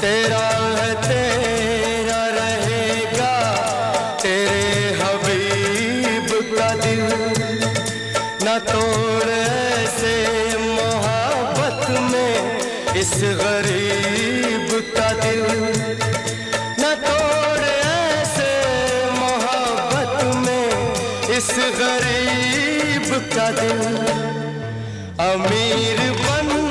तेरा है तेरा रहेगा, तेरे हबीब का दिल। न तोड़ ऐसे मोहब्बत में इस गरीब का दिल, न तोड़ ऐसे मोहब्बत में इस गरीब का दिल। अमीर बन